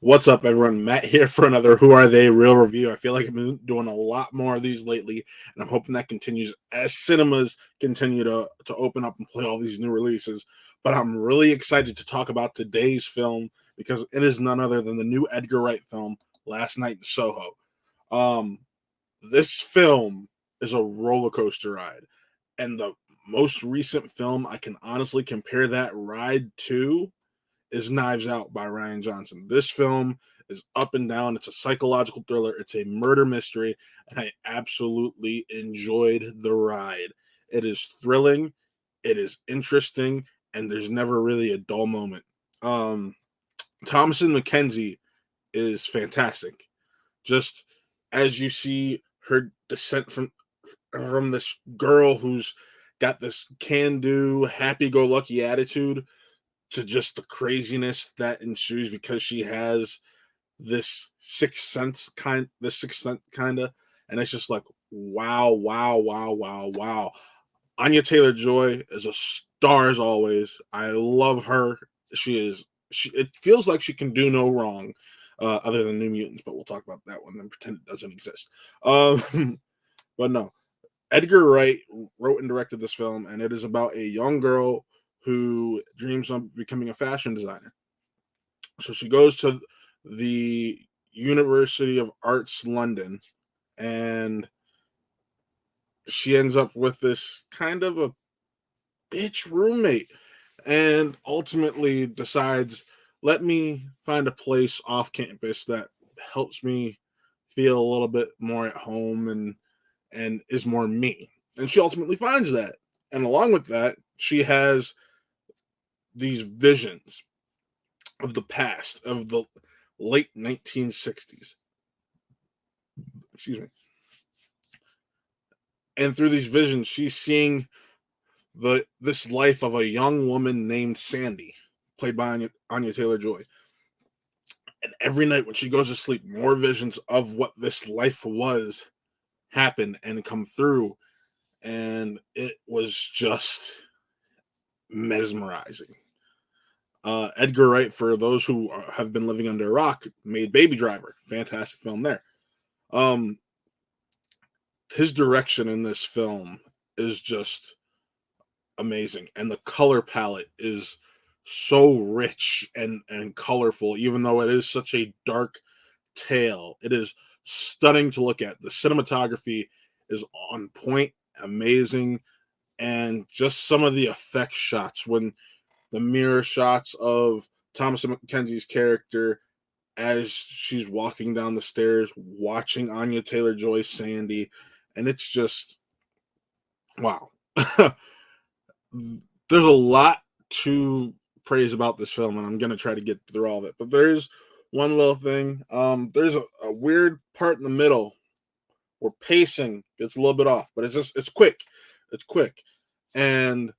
What's up, everyone? Matt here for another Who Are They Real Review. I feel like I've been doing a lot more of these lately, and I'm hoping that continues as cinemas continue to open up and play all these new releases. But I'm really excited to talk about today's film because it is none other than the new Edgar Wright film, Last Night in Soho. Um, this film is a roller coaster ride, and the most recent film I can honestly compare that ride to is Knives Out by Rian Johnson. This film is up and down. It's a psychological thriller. It's a murder mystery, and I absolutely enjoyed the ride. It is thrilling, it is interesting, and there's never really a dull moment. Um, Thomasin McKenzie is fantastic. Just as you see her descent from this girl who's got this can-do, happy-go-lucky attitude to just the craziness that ensues because she has this sixth sense kind of, and it's just like wow, wow, wow, wow, wow. Anya Taylor-Joy is a star as always. I love her. She it feels like she can do no wrong, other than New Mutants, but we'll talk about that one and pretend it doesn't exist. But no, Edgar Wright wrote and directed this film, and it is about a young girl who dreams of becoming a fashion designer. So she goes to the University of Arts London, and she ends up with this kind of a bitch roommate, and ultimately decides, let me find a place off campus that helps me feel a little bit more at home and is more me. And she ultimately finds that. And along with that, she has these visions of the past, of the late 1960s. Excuse me. And through these visions, she's seeing this life of a young woman named Sandy, played by Anya Taylor-Joy. And every night when she goes to sleep, more visions of what this life was happen and come through. And it was just mesmerizing. Edgar Wright, for those who have been living under a rock, made Baby Driver. Fantastic film there. Um, his direction in this film is just amazing, and the color palette is so rich and colorful. Even though it is such a dark tale, it is stunning to look at. The cinematography is on point, amazing, and just some of the effect shots, when the mirror shots of Thomasin McKenzie's character as she's walking down the stairs, watching Anya Taylor-Joy Sandy, and it's just wow. There's a lot to praise about this film, and I'm gonna try to get through all of it. But there's one little thing. There's a weird part in the middle where pacing gets a little bit off, but it's quick. It's quick, and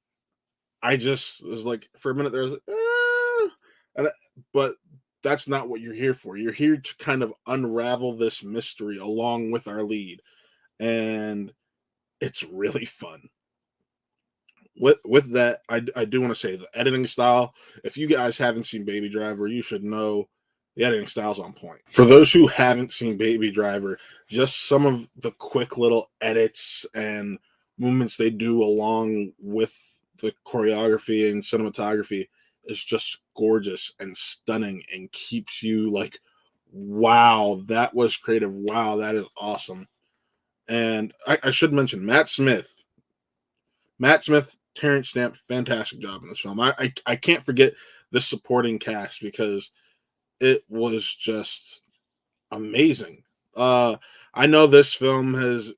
I just was like, for a minute there, I was like, and but that's not what you're here for. You're here to kind of unravel this mystery along with our lead, and it's really fun. With that, I do want to say the editing style. If you guys haven't seen Baby Driver, you should know the editing style's on point. For those who haven't seen Baby Driver, just some of the quick little edits and movements they do along with the choreography and cinematography is just gorgeous and stunning and keeps you like, wow, that was creative. Wow, that is awesome. And I should mention Matt Smith, Terrence Stamp, fantastic job in this film. I can't forget the supporting cast because it was just amazing. I know this film has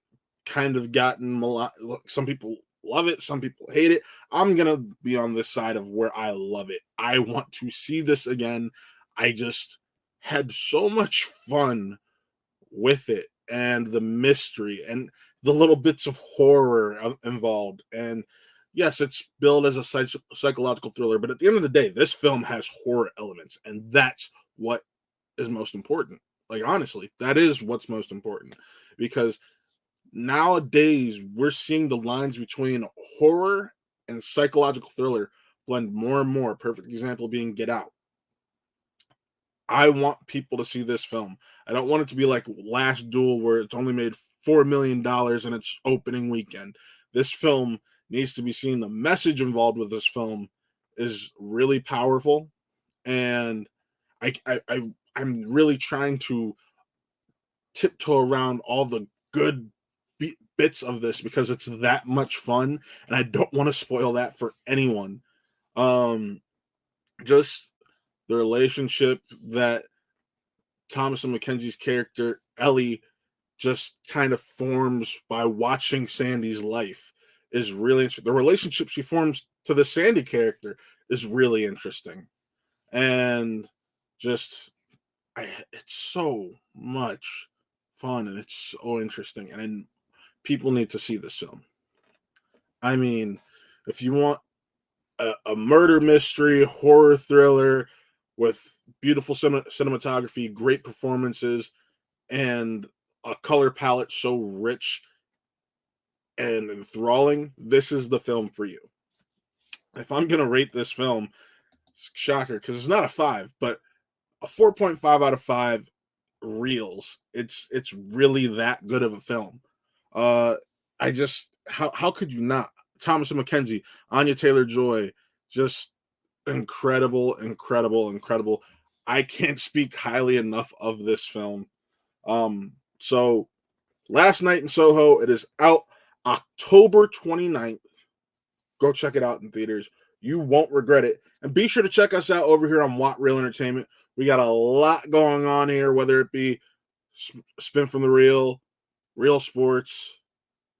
kind of gotten a lot. Some people love it, some people hate it. I'm gonna be on this side of where I love it. I want to see this again. I just had so much fun with it, and the mystery and the little bits of horror involved. And yes, it's billed as a psychological thriller, but at the end of the day, this film has horror elements, and that's what is most important. Like, honestly, that is what's most important, because nowadays we're seeing the lines between horror and psychological thriller blend more and more. Perfect example being Get Out. I want people to see this film. I don't want it to be like Last Duel where it's only made $4 million in its opening weekend. This film needs to be seen. The message involved with this film is really powerful, and I'm really trying to tiptoe around all the good bits of this because it's that much fun, and I don't want to spoil that for anyone. Just the relationship that Thomasin McKenzie's character Ellie just kind of forms by watching Sandy's life is really interesting. The relationship she forms to the Sandy character is really interesting, and just it's so much fun and it's so interesting, and people need to see this film. I mean, if you want a murder mystery horror thriller with beautiful cinematography, great performances, and a color palette so rich and enthralling, this is the film for you. If I'm gonna rate this film, shocker, because it's not a 5, but a 4.5 out of 5 reels. It's really that good of a film. Uh I just how could you not? Thomasin McKenzie, Anya Taylor-Joy, just incredible, incredible, incredible. I can't speak highly enough of this film. So Last Night in Soho, it is out October 29th. Go check it out in theaters. You won't regret it. And be sure to check us out over here on Watt Real Entertainment. We got a lot going on here, whether it be Spin from the Real, Real Sports,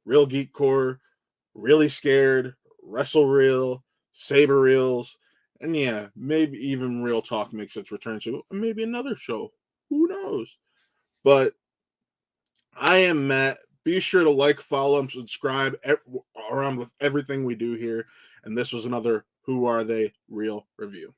Real Geek Core, Really Scared, Wrestle Reel, Saber Reels, and yeah, maybe even Real Talk makes its return to maybe another show. Who knows? But I am Matt. Be sure to like, follow, and subscribe around with everything we do here. And this was another Who Are They Real review.